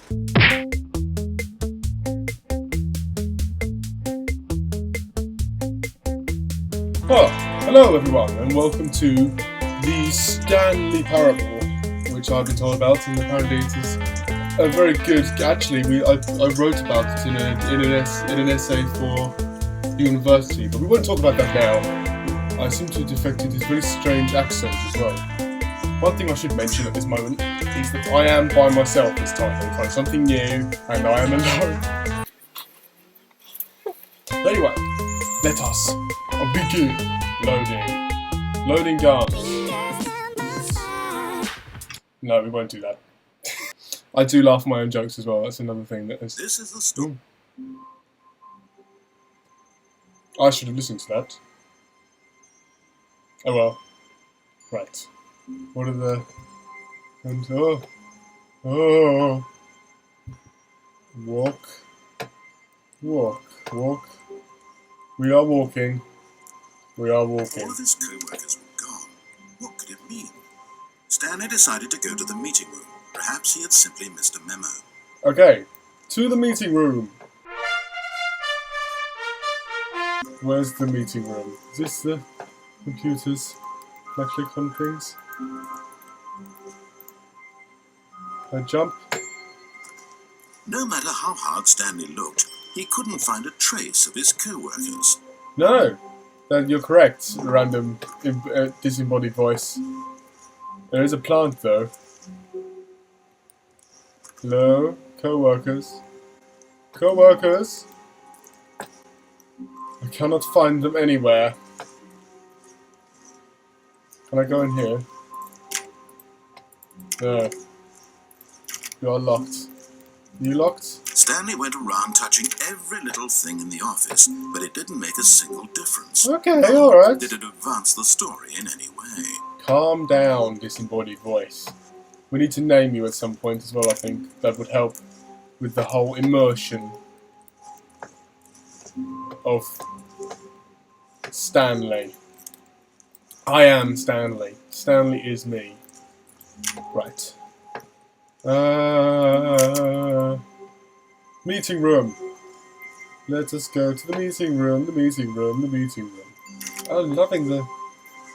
Oh, hello everyone, and welcome to the Stanley Parable, which I've been told about, and apparently it is a very good. Actually, I wrote about it in an essay for university, but we won't talk about that now. I seem to have defected this very strange accent as well. One thing I should mention at this moment is that I am by myself this time. I'm trying something new, and I am alone. Anyway, let us begin. Loading gun. No, we won't do that. I do laugh at my own jokes as well. That's another thing that is. This is the story. I should have listened to that. Oh well. Right. What are the... Oh. Walk. We are walking. All of his co-workers were gone. What could it mean? Stanley decided to go to the meeting room. Perhaps he had simply missed a memo. Okay. To the meeting room. Where's the meeting room? Is this the computers? Can I click on things? I jump. No matter how hard Stanley looked, he couldn't find a trace of his co-workers. No! You're correct, random disembodied voice. There is a plant though. Hello? Co-workers? Co-workers? I cannot find them anywhere. Can I go in here? No. You are locked. You locked? Stanley went around touching every little thing in the office, but it didn't make a single difference. Okay, alright. Did it advance the story in any way? Calm down, disembodied voice. We need to name you at some point as well, I think. That would help with the whole immersion of Stanley. I am Stanley. Stanley is me. Right. Meeting room. Let us go to the meeting room, the meeting room, the meeting room. I'm loving the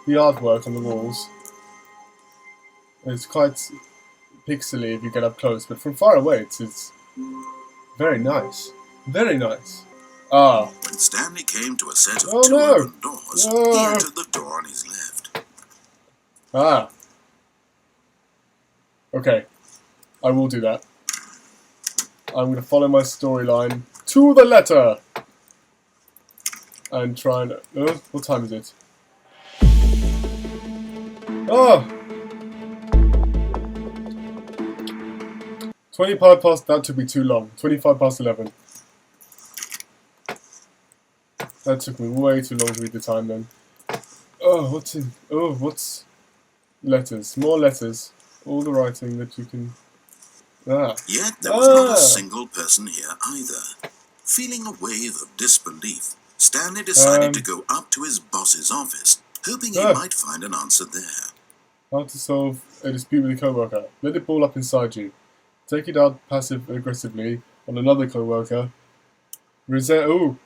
artwork on the walls. It's quite pixely if you get up close, but from far away it's very nice. Very nice. Ah. When Stanley came to a set of Oh, two no. open doors, No. he entered the door on his left. Ah. Okay. I will do that. I'm going to follow my storyline to the letter. And try and... what time is it? Oh! 25 past... That took me too long. 25 past 11. That took me way too long to read the time then. Oh, what's in... Oh, what's... Letters. More letters. All the writing that you can... Ah. Yet there was not a single person here either. Feeling a wave of disbelief, Stanley decided to go up to his boss's office, hoping he might find an answer there. How to solve a dispute with a co-worker. Let it ball up inside you. Take it out passive-aggressively on another co-worker. Ooh.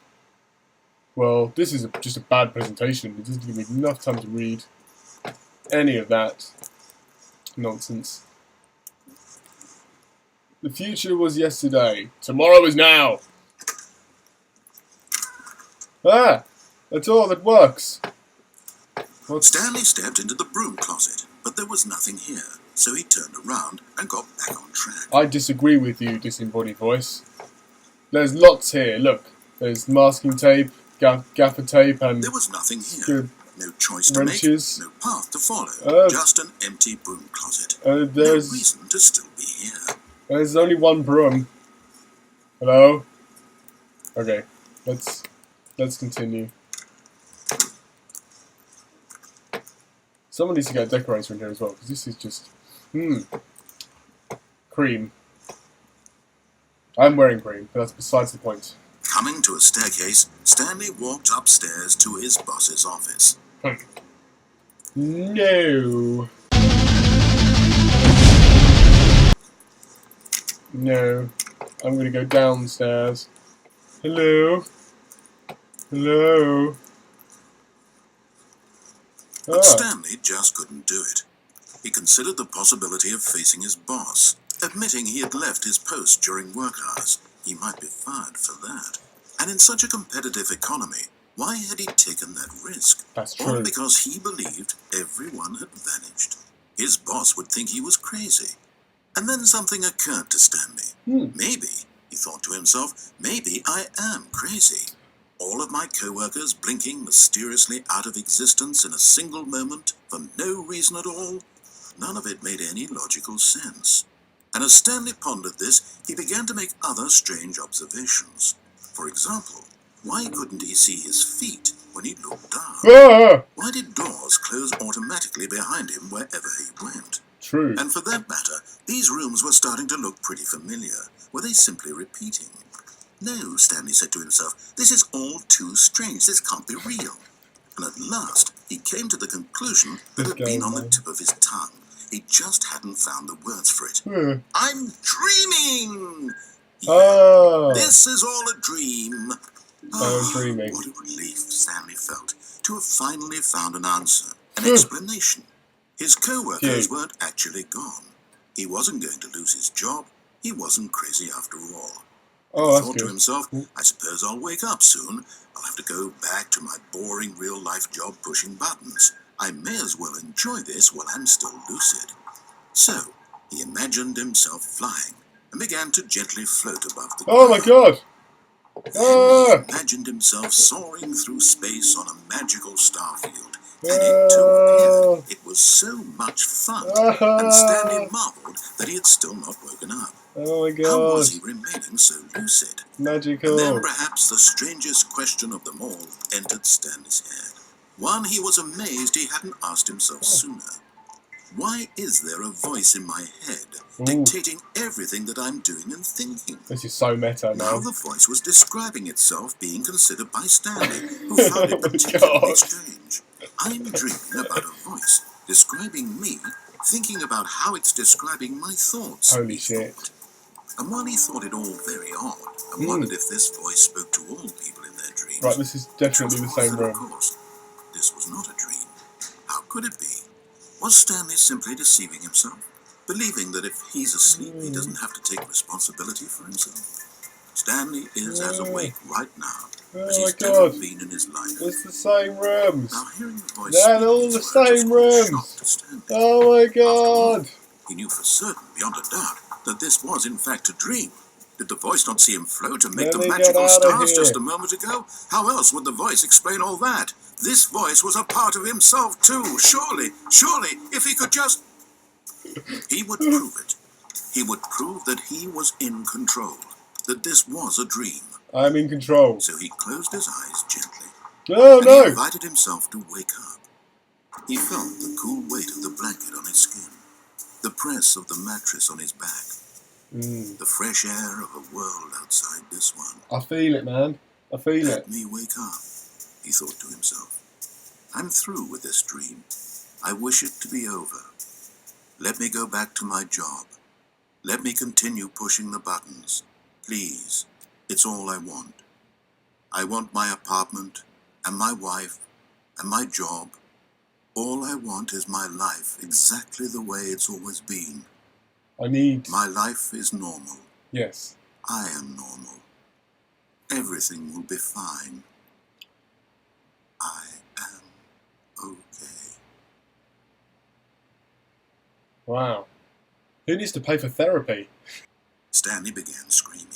Well, this is just a bad presentation. It doesn't give me enough time to read any of that nonsense. The future was yesterday. Tomorrow is now. Ah! That's all that works. Stanley stepped into the broom closet, but there was nothing here, so he turned around and got back on track. I disagree with you, disembodied voice. There's lots here, look. There's masking tape, gaffer tape, and... There was nothing here. No choice to wrenches. make, no path to follow. Just an empty broom closet. No reason to still be here. There's only one broom. Hello? Okay, let's continue. Someone needs to get a decorator in here as well, because this is just... Cream. I'm wearing cream, but that's besides the point. Coming to a staircase, Stanley walked upstairs to his boss's office. No. No. I'm going to go downstairs. Hello? Hello? But Stanley just couldn't do it. He considered the possibility of facing his boss, admitting he had left his post during work hours. He might be fired for that. And in such a competitive economy, why had he taken that risk? That's true. All because he believed everyone had vanished. His boss would think he was crazy. And then something occurred to Stanley. Maybe, he thought to himself, maybe I am crazy. All of my co-workers blinking mysteriously out of existence in a single moment for no reason at all. None of it made any logical sense. And as Stanley pondered this, he began to make other strange observations. For example, why couldn't he see his feet when he looked down? Why did doors close automatically behind him wherever he went? True. And for that matter, these rooms were starting to look pretty familiar. Were they simply repeating? No, Stanley said to himself, this is all too strange. This can't be real. And at last, he came to the conclusion that had been on the tip of his tongue. He just hadn't found the words for it. I'm dreaming! This is all a dream. Dreaming. What a relief Stanley felt to have finally found an answer, an explanation. His co-workers weren't actually gone. He wasn't going to lose his job. He wasn't crazy after all. He thought to himself, I suppose I'll wake up soon. I'll have to go back to my boring real-life job pushing buttons. I may as well enjoy this while I'm still lucid. So, he imagined himself flying and began to gently float above the ground. Oh my god! Then he imagined himself soaring through space on a magical star field, and it too appeared. It was so much fun, and Stanley marveled that he had still not woken up. Oh my god! How was he remaining so lucid? Magical. And then perhaps the strangest question of them all entered Stanley's head. One he was amazed he hadn't asked himself sooner. Why is there a voice in my head dictating everything that I'm doing and thinking? This is so meta Now now. the voice was describing itself being considered by Stanley, who found it particularly strange. I'm dreaming about a voice describing me, thinking about how it's describing my thoughts. Holy shit. And while he thought it all very odd, and wondered if this voice spoke to all people in their dreams. Right, this is definitely the same room. Of course, this was not a dream. How could it be? Was Stanley simply deceiving himself? Believing that if he's asleep, he doesn't have to take responsibility for himself? Stanley is as awake right now as he's ever been in his life. It's the same rooms. Now hearing the voice They're all the same rooms. Oh my god. He knew for certain, beyond a doubt, that this was in fact a dream. Did the voice not see him float and make the magical stars just a moment ago? How else would the voice explain all that? This voice was a part of himself too. Surely, if he could just... He would prove it. He would prove that he was in control. That this was a dream. I'm in control. So he closed his eyes gently. Oh no! He invited himself to wake up. He felt the cool weight of the blanket on his skin. The press of the mattress on his back. The fresh air of a world outside this one. I feel it, man. I feel it. Let me wake up, he thought to himself. I'm through with this dream. I wish it to be over. Let me go back to my job. Let me continue pushing the buttons. Please, it's all I want. I want my apartment, and my wife, and my job. All I want is my life exactly the way it's always been. My life is normal. Yes. I am normal. Everything will be fine. I am okay. Wow. Who needs to pay for therapy? Stanley began screaming.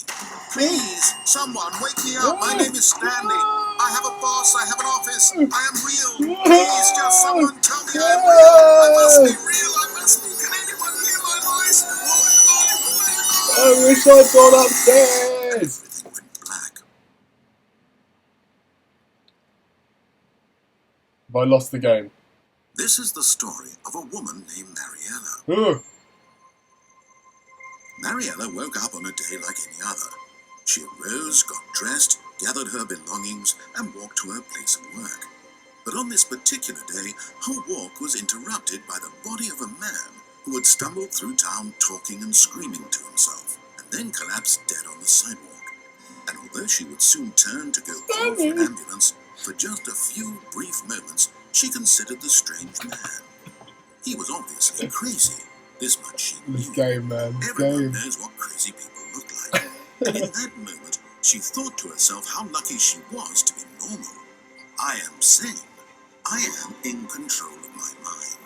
Please, someone, wake me up. My name is Stanley. I have a boss. I have an office. I am real. Please, just someone tell me I am real. I must be real. I must be. Can anyone hear my voice? I wish I'd gone upstairs. Everything went black. Have I lost the game? This is the story of a woman named Mariella. Mariella woke up on a day like any other. She arose, got dressed, gathered her belongings, and walked to her place of work. But on this particular day, her walk was interrupted by the body of a man who had stumbled through town talking and screaming to himself. And then collapsed dead on the sidewalk. And although she would soon turn to go call for an ambulance, for just a few brief moments, she considered the strange man. He was obviously crazy. This much she knew. This game, man. This Everyone game. knows what crazy people look like. And in that moment, she thought to herself how lucky she was to be normal. I am sane. I am in control of my mind.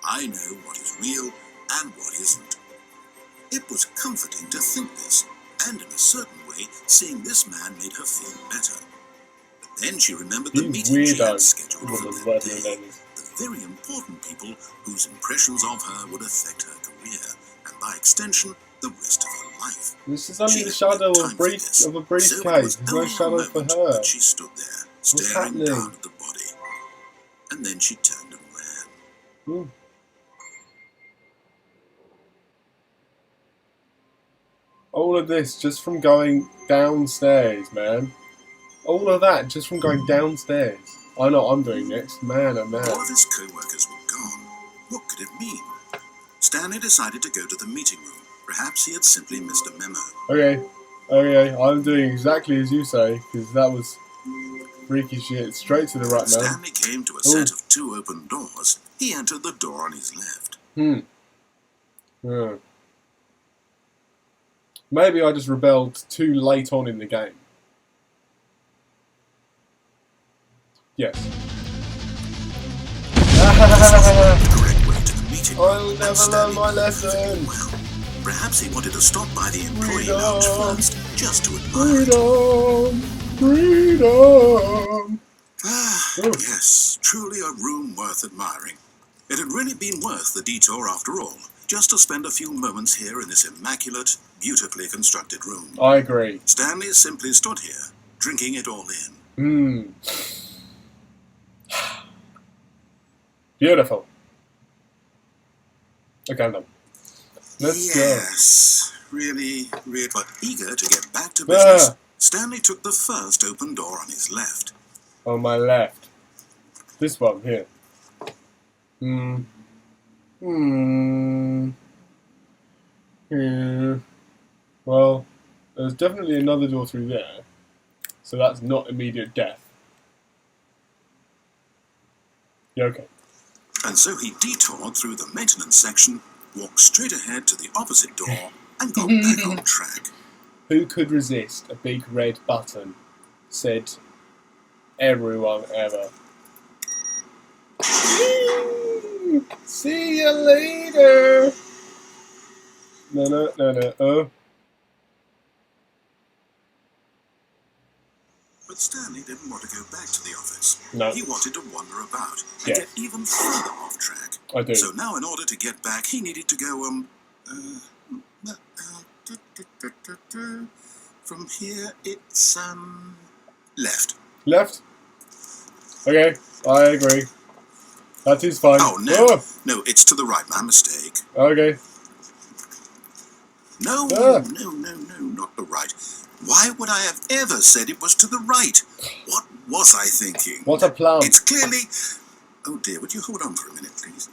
I know what is real and what isn't. It was comforting to think this, and in a certain way, seeing this man made her feel better. But then she remembered the meeting she had scheduled for that day. The very important people whose impressions of her would affect her career, and by extension, the rest of her life. This is only the shadow of a briefcase. There's no shadow for her. She stood there, staring down at the body. And then she turned and ran. All of this just from going downstairs, man. All of that just from going downstairs. I know what I'm doing next. Man, oh man. All of his co-workers were gone. What could it mean? Stanley decided to go to the meeting room. Perhaps he had simply missed a memo. Okay, I'm doing exactly as you say, because that was freaky shit. Straight to the right, man. Stanley came to a set of 2 open doors. He entered the door on his left. Yeah. Maybe I just rebelled too late on in the game. Yes. I'll never learn my lesson. Well, perhaps he wanted to stop by the employee lounge first, just to admire Freedom! Yes, truly a room worth admiring. It had really been worth the detour after all, just to spend a few moments here in this immaculate, beautifully constructed room. I agree. Stanley simply stood here, drinking it all in. Beautiful. Okay, I'm done. Let's go. Yes, really, but eager to get back to business, Stanley took the first open door on his left. On my left. This one, here. Well, there's definitely another door through there. So that's not immediate death. Yeah, okay. And so he detoured through the maintenance section, walked straight ahead to the opposite door, and got back on track. Who could resist a big red button? Said everyone ever. See you later! No. But Stanley didn't want to go back to the office. No. He wanted to wander about and get even further off track. I do. So now in order to get back, he needed to go, from here it's, left. Left? Okay, I agree. That is fine. Oh, no. No, it's to the right. My mistake. Okay. No, not the right. Why would I have ever said it was to the right? What was I thinking? What a plan. It's clearly... Oh dear, would you hold on for a minute, please?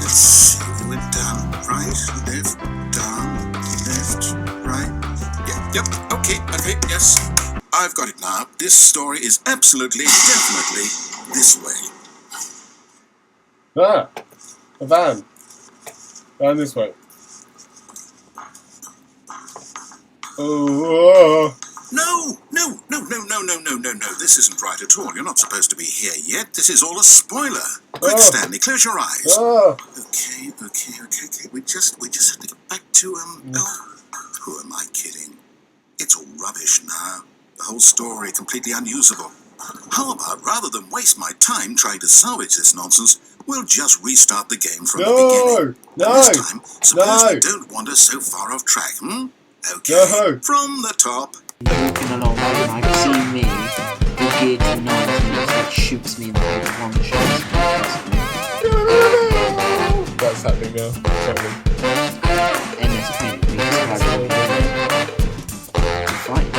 Let's see. We went down, right, left, down, left, right. Yep, okay, yes. I've got it now. This story is absolutely, definitely this way. A van. Down this way. Oh. No. This isn't right at all. You're not supposed to be here yet. This is all a spoiler. Quick, Stanley, close your eyes. Okay. We just have to get back to, who am I kidding? It's all rubbish now. The whole story completely unusable. How about, rather than waste my time trying to salvage this nonsense, we'll just restart the game from the beginning. This time, suppose we don't wander so far off track, Okay, from the top. Walking along and I see me, all geared to the 90s, that shoots me in the head with one shot. That's happening now. NSP, we just have a fight.